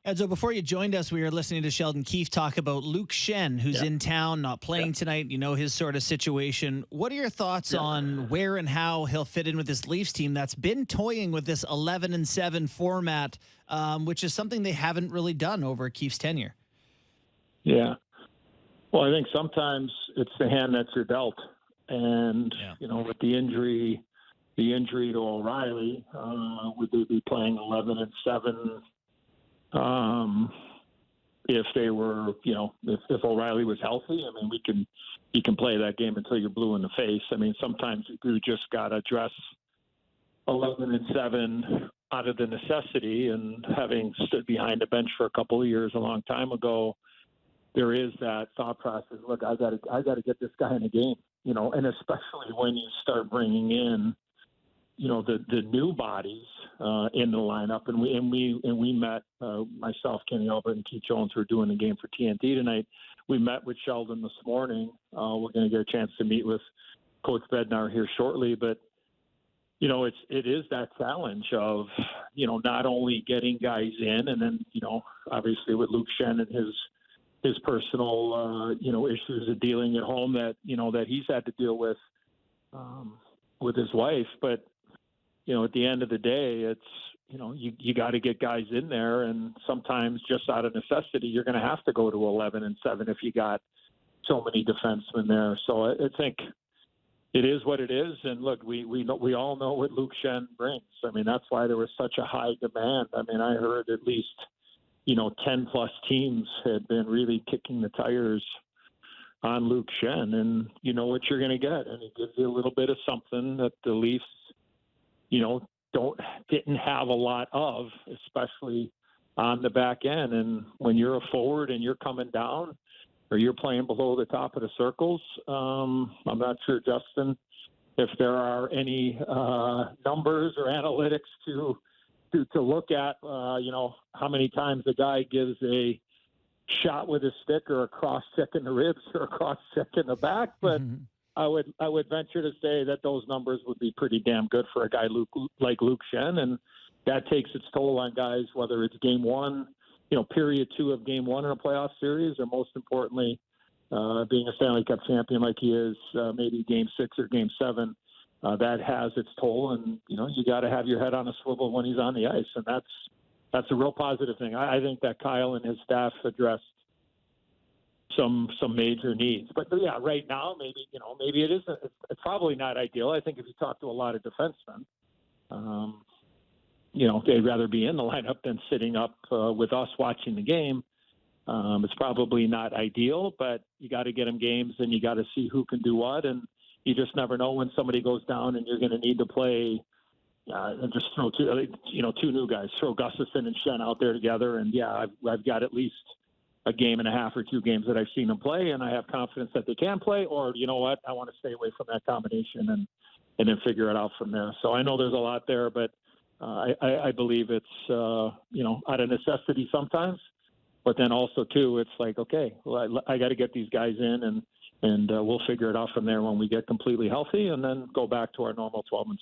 And so before you joined us, we were listening to Sheldon Keefe talk about Luke Schenn, who's in town, not playing tonight. You know his sort of situation. What are your thoughts on where and how he'll fit in with this Leafs team that's been toying with this 11-7 format, which is something they haven't really done over Keefe's tenure? Yeah. Well, I think sometimes it's the hand that's you're dealt. And, with the injury to O'Reilly, would they be playing 11-7? If they were, if O'Reilly was healthy, I mean, you can play that game until you're blue in the face. I mean, sometimes you just got to dress 11-7 out of the necessity, and having stood behind the bench for a couple of years, a long time ago, there is that thought process. Look, I got to get this guy in a game, and especially when you start bringing in, the new bodies in the lineup, and we met myself, Kenny Albert, and Keith Jones, who are doing the game for TNT tonight. We met with Sheldon this morning. We're going to get a chance to meet with Coach Bednar here shortly, but it is that challenge of not only getting guys in, and then obviously with Luke Schenn and his personal issues of dealing at home that he's had to deal with his wife, but at the end of the day, it's, you got to get guys in there, and sometimes just out of necessity, you're going to have to go to 11-7 if you got so many defensemen there. So I think it is what it is. And look, we all know what Luke Schenn brings. I mean, that's why there was such a high demand. I mean, I heard at least, 10 plus teams had been really kicking the tires on Luke Schenn, and you know what you're going to get. And he gives you a little bit of something that the Leafs, didn't have a lot of, especially on the back end. And when you're a forward and you're coming down or you're playing below the top of the circles, I'm not sure, Justin, if there are any numbers or analytics to look at, how many times the guy gives a shot with a stick or a cross check in the ribs or a cross check in the back, but I would venture to say that those numbers would be pretty damn good for a guy like Luke Schenn, and that takes its toll on guys, whether it's game one, period two of game one in a playoff series, or most importantly, being a Stanley Cup champion like he is, maybe game 6 or game 7. That has its toll, and you got to have your head on a swivel when he's on the ice, and that's a real positive thing. I think that Kyle and his staff addressed some major needs, but yeah, right now maybe it isn't. It's probably not ideal. I think if you talk to a lot of defensemen, they'd rather be in the lineup than sitting up with us watching the game. It's probably not ideal, but you got to get them games, and you got to see who can do what, and you just never know when somebody goes down and you're going to need to play. And just throw two new guys, throw Gustafsson and Schenn out there together, and I've got at least a game and a half or 2 games that I've seen them play, and I have confidence that they can play. Or you know what, I want to stay away from that combination and then figure it out from there. So I know there's a lot there, but I believe it's out of necessity sometimes. But then also too, it's like, okay, well, I got to get these guys in, and we'll figure it out from there when we get completely healthy, and then go back to our normal 12-6.